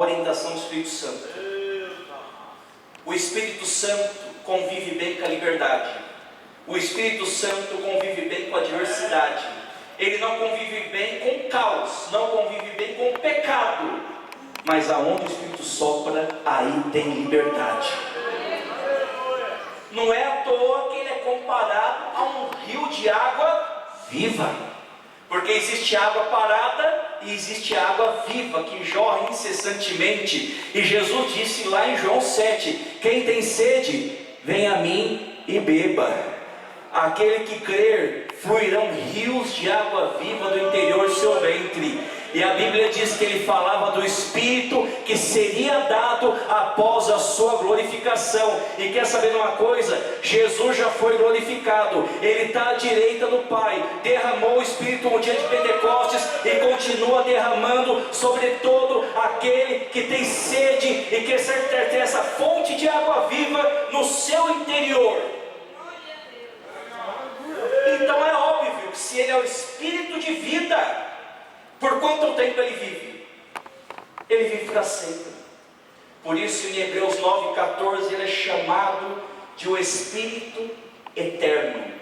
orientação do Espírito Santo. O Espírito Santo convive bem com a liberdade. O Espírito Santo convive bem com a diversidade. Ele não convive bem com o caos, não convive bem com o pecado. Mas aonde o Espírito sopra, aí tem liberdade. Não é à toa que ele é comparado a um rio de água viva. Porque existe água parada e existe água viva que jorra incessantemente. E Jesus disse lá em João 7: quem tem sede, vem a mim e beba. Aquele que crer, fluirão rios de água viva do interior do seu ventre. E a Bíblia diz que ele falava do Espírito que seria dado após a sua glorificação. E quer saber uma coisa? Jesus já foi glorificado, ele está à direita do Pai, derramou o Espírito no dia de Pentecostes e continua derramando sobre todo aquele que tem sede e quer ter essa fonte de água viva no seu interior. Então é óbvio que se ele é o Espírito de vida, por quanto tempo ele vive? Ele vive para sempre. Por isso em Hebreus 9,14 ele é chamado de o Espírito Eterno,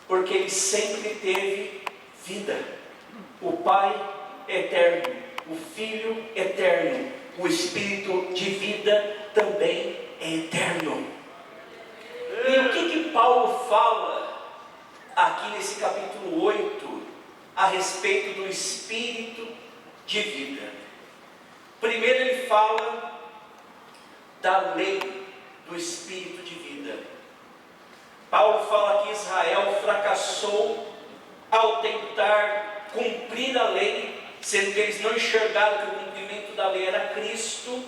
porque ele sempre teve vida. O Pai eterno, o Filho eterno, o Espírito de vida também é eterno. E o que Paulo fala aqui nesse capítulo 8 a respeito do Espírito de vida? Primeiro ele fala da lei do Espírito de vida. Paulo fala que Israel fracassou ao tentar cumprir a lei, sendo que eles não enxergaram que o cumprimento da lei era Cristo.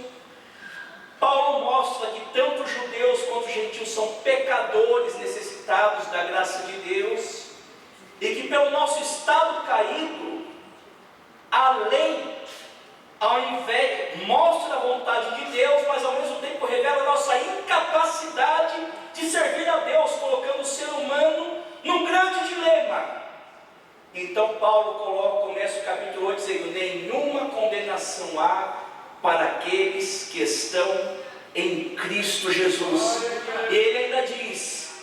Paulo mostra que tanto judeus quanto gentios são pecadores necessitados da graça de Deus, e que pelo nosso estado caído, a lei, ao invés, mostra a vontade de Deus, mas ao mesmo tempo revela a nossa incapacidade de servir a Deus, colocando o ser humano num grande dilema. Então Paulo começa o capítulo 8 dizendo: nenhuma condenação há para aqueles que estão em Cristo Jesus. Ele ainda diz: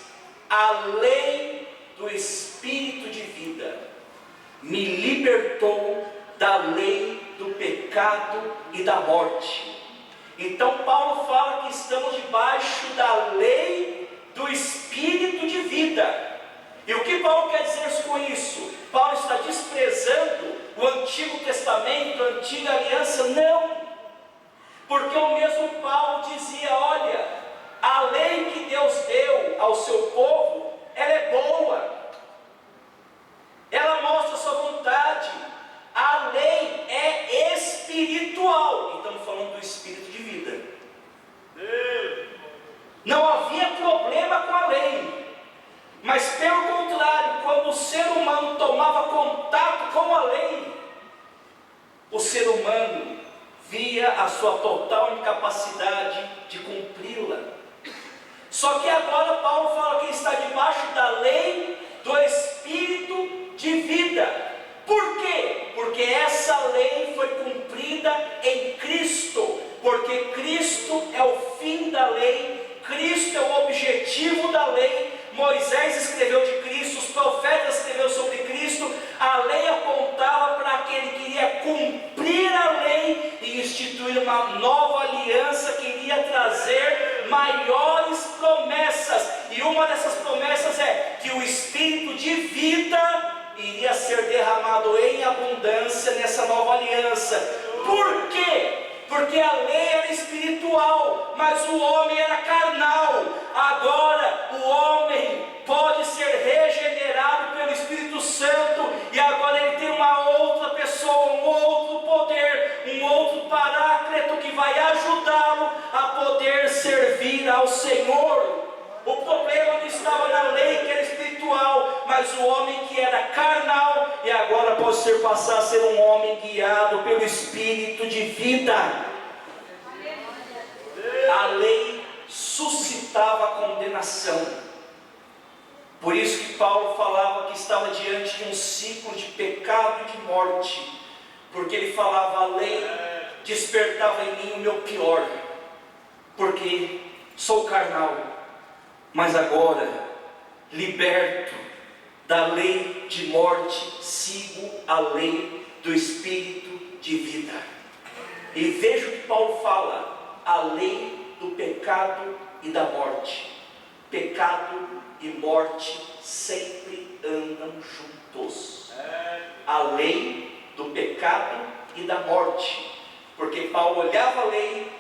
a lei do Espírito de vida me libertou da lei do pecado e da morte. Então Paulo fala que estamos debaixo da lei do Espírito de vida. E o que Paulo quer dizer com isso? Paulo está desprezando o Antigo Testamento, a Antiga Aliança? Não, porque o mesmo Paulo dizia: olha, a lei que Deus deu ao seu povo, ela é boa, ela mostra a sua vontade. A lei é espiritual, e estamos falando do Espírito de vida. Não havia problema com a lei, mas pelo contrário, quando o ser humano tomava contato com a lei, o ser humano via a sua total incapacidade de cumpri-la. Só que agora Paulo fala que está debaixo da lei do Espírito de vida. Por quê? Porque essa lei foi cumprida em Cristo, porque Cristo é o fim da lei, Cristo é o objetivo da lei. Moisés escreveu de Cristo, os profetas escreveram sobre Cristo. A lei apontava para aquele que iria cumprir a lei e instituir uma nova aliança que iria trazer maiores promessas. E uma dessas promessas é que o Espírito de vida iria ser derramado em abundância nessa nova aliança. Por quê? Porque a lei era espiritual, mas o homem era carnal. Agora o homem pode ser regenerado pelo Espírito Santo, e agora ele tem uma outra pessoa, um outro poder, um outro paráclito que vai ajudá-lo a poder servir ao Senhor. O problema não estava na lei que era espiritual, mas o homem que era carnal, e agora pode passar a ser um homem guiado pelo Espírito de vida. A lei suscitava condenação. Por isso que Paulo falava que estava diante de um ciclo de pecado e de morte, porque ele falava: a lei despertava em mim o meu pior, porque sou carnal, mas agora, liberto da lei de morte, sigo a lei do Espírito de vida. E veja o que Paulo fala: a lei do pecado e da morte. Pecado e morte sempre andam juntos. A lei do pecado e da morte, porque Paulo olhava a lei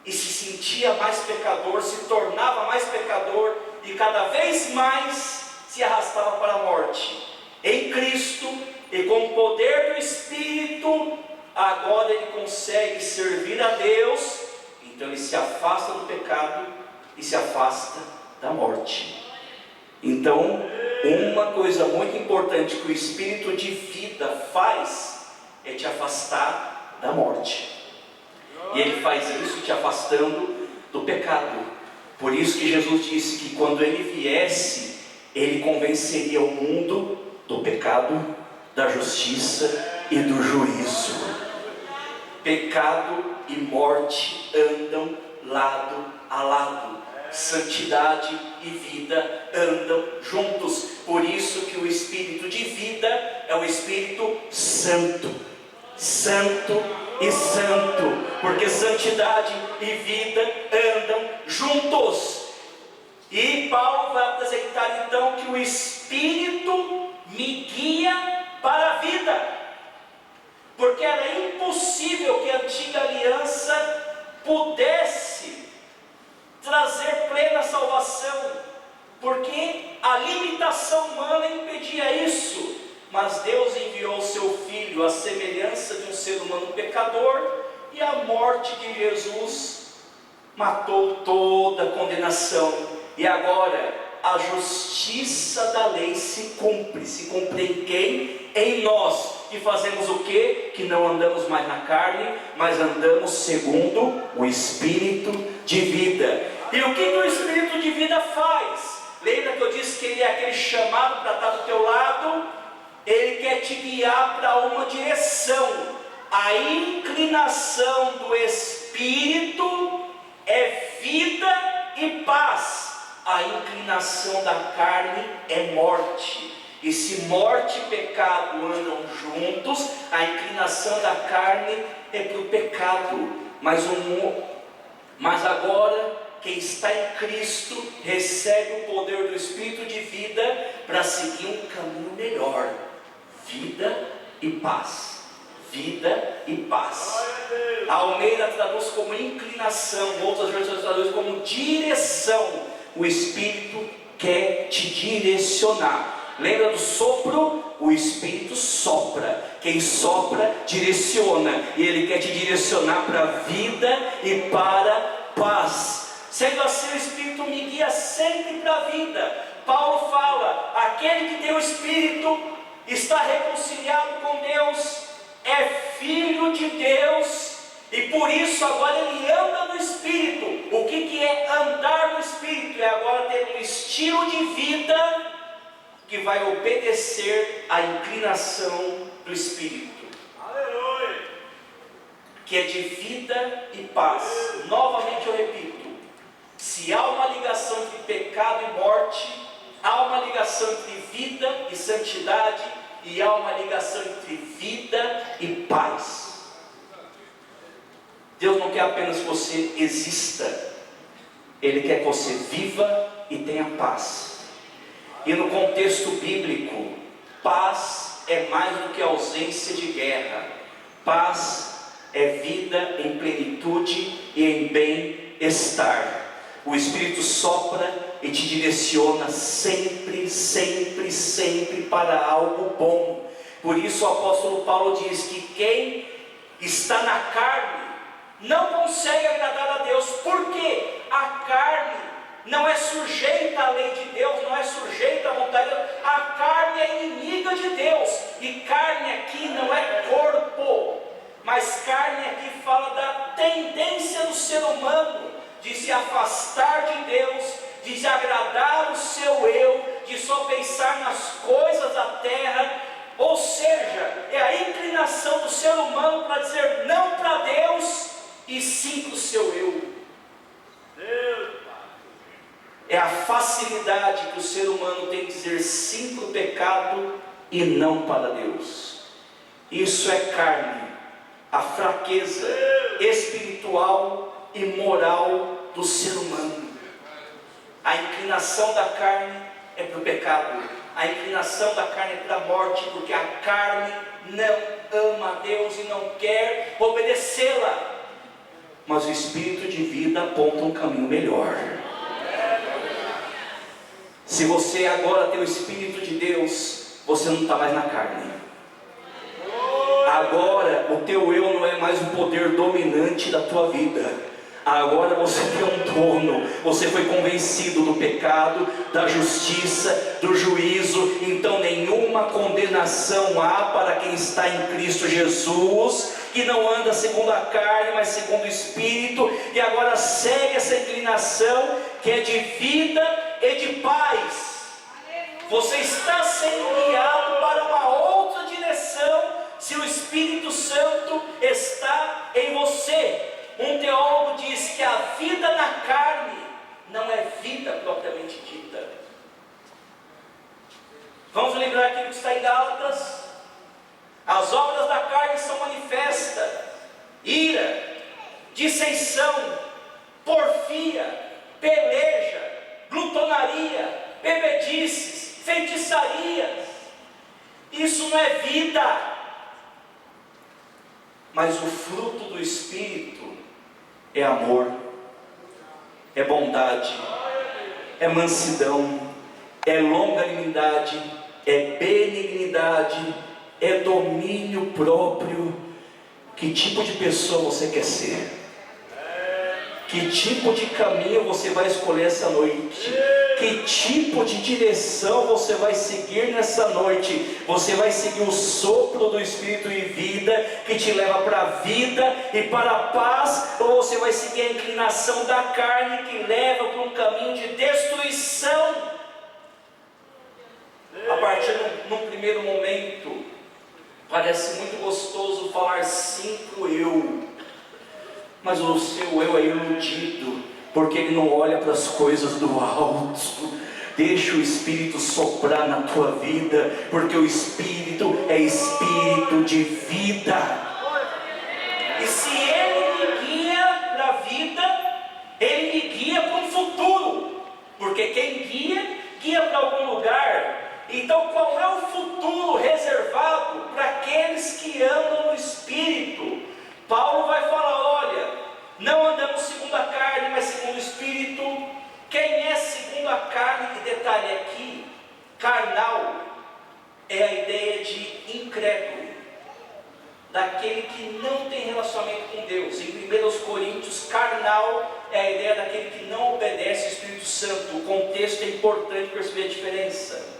e se sentia mais pecador, se tornava mais pecador e cada vez mais se arrastava para a morte. Em Cristo e com o poder do Espírito, agora ele consegue servir a Deus, então ele se afasta do pecado e se afasta da morte. Então, uma coisa muito importante que o Espírito de vida faz é te afastar da morte. E ele faz isso te afastando do pecado. Por isso que Jesus disse que quando ele viesse, ele convenceria o mundo do pecado, da justiça e do juízo. Pecado e morte andam lado a lado. Santidade e vida andam juntos. Por isso que o Espírito de vida é o Espírito Santo. Santo e santo, porque santidade e vida andam juntos. E Paulo vai apresentar então que o Espírito me guia para a vida, porque era impossível que a antiga aliança pudesse trazer plena salvação, porque a limitação humana impedia isso. Mas Deus enviou o seu Filho à semelhança de um ser humano pecador, e a morte de Jesus matou toda a condenação. E agora a justiça da lei se cumpre. Se cumpre em quem? Em nós, que fazemos o quê? Que não andamos mais na carne, mas andamos segundo o Espírito de vida. E o que o Espírito de vida faz? Lembra que eu disse que ele é aquele chamado para estar do teu lado? Ele quer te guiar para uma direção. A inclinação do Espírito é vida e paz. A inclinação da carne é morte. E se morte e pecado andam juntos, a inclinação da carne é para o pecado. Mas agora, quem está em Cristo recebe o poder do Espírito de vida para seguir um caminho melhor. Vida e paz. Vida e paz. A Almeida traduz como inclinação, outras versões traduzem como direção. O Espírito quer te direcionar. Lembra do sopro? O Espírito sopra. Quem sopra, direciona. E Ele quer te direcionar para a vida e para a paz. Sendo assim, o Espírito me guia sempre para a vida. Paulo fala: aquele que tem o Espírito está reconciliado com Deus, é filho de Deus, e por isso agora ele anda no Espírito. O que é andar no Espírito? É agora ter um estilo de vida que vai obedecer à inclinação do Espírito. Aleluia! Que é de vida e paz. Novamente eu repito: se há uma ligação entre pecado e morte, há uma ligação entre vida e santidade, e há uma ligação entre vida e paz. Deus não quer apenas que você exista, Ele quer que você viva e tenha paz. E no contexto bíblico, paz é mais do que ausência de guerra. Paz é vida em plenitude e em bem-estar. O Espírito sopra e te direciona sempre, sempre, sempre para algo bom. Por isso o apóstolo Paulo diz que quem está na carne não consegue agradar a Deus. Por quê? A carne não é sujeita à lei de Deus, não é sujeita à vontade de Deus. A carne é inimiga de Deus. E carne aqui não é corpo, mas carne aqui fala da tendência do ser humano de se afastar de Deus, de se agradar o seu eu, de só pensar nas coisas da terra. Ou seja, é a inclinação do ser humano para dizer não para Deus e sim para o seu eu. É a facilidade que o ser humano tem de dizer sim para o pecado e não para Deus. Isso é carne, a fraqueza espiritual e moral do ser humano. A inclinação da carne é para o pecado, a inclinação da carne é para a morte, porque a carne não ama a Deus e não quer obedecê-la. Mas o Espírito de vida aponta um caminho melhor. Se você agora tem o Espírito de Deus, você não está mais na carne. Agora o teu eu não é mais o poder dominante da tua vida. Agora você tem um dono. Você foi convencido do pecado, da justiça, do juízo. Então nenhuma condenação há para quem está em Cristo Jesus, que não anda segundo a carne, mas segundo o Espírito. E agora segue essa inclinação que é de vida e de paz. Você está sendo guiado para uma outra direção se o Espírito Santo está em você. Um teólogo diz que a vida na carne não é vida propriamente dita. Vamos lembrar aquilo que está em Gálatas. As obras da carne são manifestas: ira, dissensão, porfia, peleja, glutonaria, bebedices, feitiçarias. Isso não é vida. Mas o fruto do Espírito é amor, é bondade, é mansidão, é longanimidade, é benignidade, é domínio próprio. Que tipo de pessoa você quer ser? Que tipo de caminho você vai escolher essa noite? Que tipo de direção você vai seguir nessa noite? Você vai seguir o sopro do Espírito e vida, que te leva para a vida e para a paz? Ou você vai seguir a inclinação da carne, que leva para um caminho de destruição? A partir num primeiro momento, parece muito gostoso falar sim para o eu. Mas o seu eu é iludido, porque ele não olha para as coisas do alto. Deixa o Espírito soprar na tua vida, porque o Espírito é Espírito de vida. E se Ele me guia para a vida, Ele me guia para um futuro, porque quem guia, guia para algum lugar. Então qual é o futuro reservado para aqueles que andam no Espírito? Paulo vai falar: olha, não andamos segundo a carne, mas segundo o Espírito. Quem é segundo a carne, e detalhe aqui, carnal, é a ideia de incrédulo, daquele que não tem relacionamento com Deus. Em 1 Coríntios, carnal é a ideia daquele que não obedece ao Espírito Santo. O contexto é importante perceber a diferença.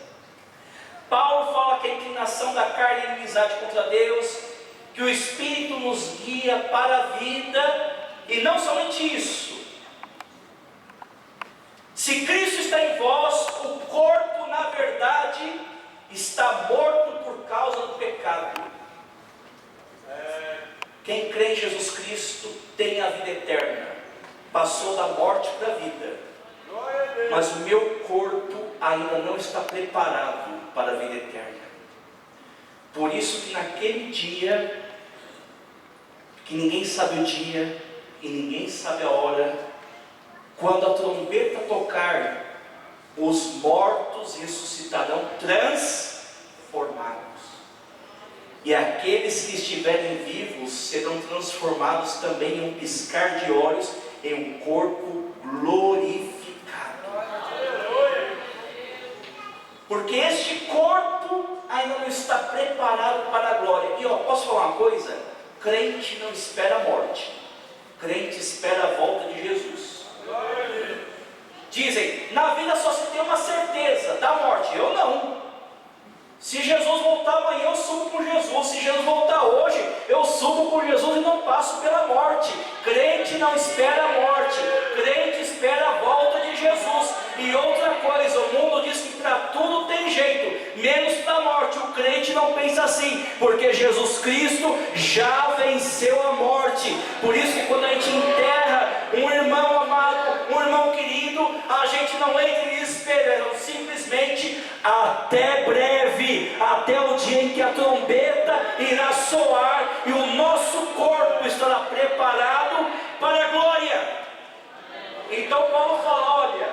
Paulo fala que a inclinação da carne é inimizade contra Deus, que o Espírito nos guia para a vida. E não somente isso, se Cristo está em vós, o corpo na verdade está morto por causa do pecado. Quem crê em Jesus Cristo tem a vida eterna, passou da morte para a vida. Mas o meu corpo ainda não está preparado para a vida eterna. Por isso que naquele dia, que ninguém sabe o dia e ninguém sabe a hora, quando a trombeta tocar, os mortos ressuscitarão transformados, e aqueles que estiverem vivos serão transformados também em um piscar de olhos, em um corpo glorificado. Porque este corpo ainda não está preparado para a glória. E posso falar uma coisa? Crente não espera a morte, crente espera a volta de Jesus. Dizem, na vida só se tem uma certeza da morte. Eu não. Se Jesus voltar amanhã, eu subo com Jesus. Se Jesus voltar hoje, eu subo com Jesus e não passo pela morte. Crente não espera a morte, crente espera a volta de Jesus. E outra coisa, o mundo diz que para tudo tem jeito, menos para a morte. O crente não pensa pensa assim, porque Jesus Cristo já venceu a morte. Por isso que quando a gente enterra um irmão amado, um irmão querido, a gente não entra em desespero, simplesmente até breve, até o dia em que a trombeta irá soar e o nosso corpo estará preparado para a glória. Então Paulo fala, olha,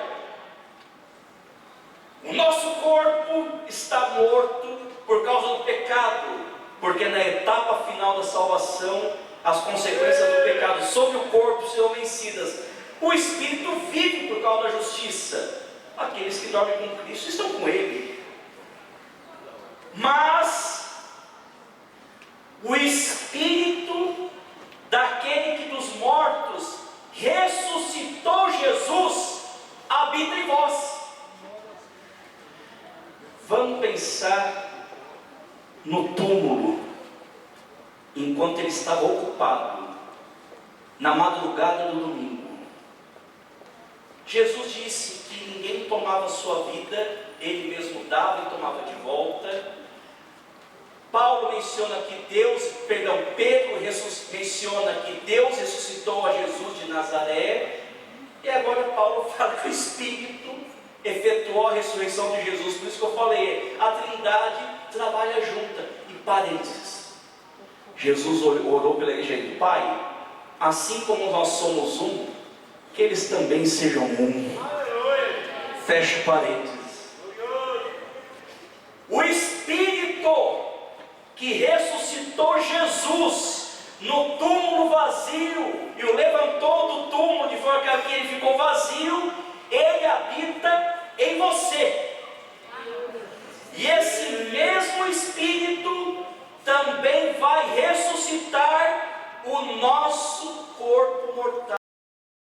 o nosso corpo está morto por causa do pecado, porque na etapa final da salvação, as consequências do pecado sobre o corpo serão vencidas. O espírito vive por causa da justiça. Aqueles que dormem com Cristo estão com Ele. Mas o espírito daquele que dos mortos ressuscitou Jesus habita em vós. Vamos pensar no túmulo, enquanto ele estava ocupado, na madrugada do domingo. Jesus disse que ninguém tomava sua vida, ele mesmo dava e tomava de volta. Paulo menciona que Pedro menciona que Deus ressuscitou a Jesus de Nazaré. E agora Paulo fala que o Espírito efetuou a ressurreição de Jesus. Por isso que eu falei, a Trindade trabalha junta. E parênteses, Jesus orou pela igreja do Pai, assim como nós somos um, que eles também sejam um. Fecha parênteses. O Espírito que ressuscitou Jesus no túmulo vazio e o levantou do túmulo de forma que ele ficou vazio, ele habita em você. E esse mesmo Espírito também vai ressuscitar o nosso corpo mortal.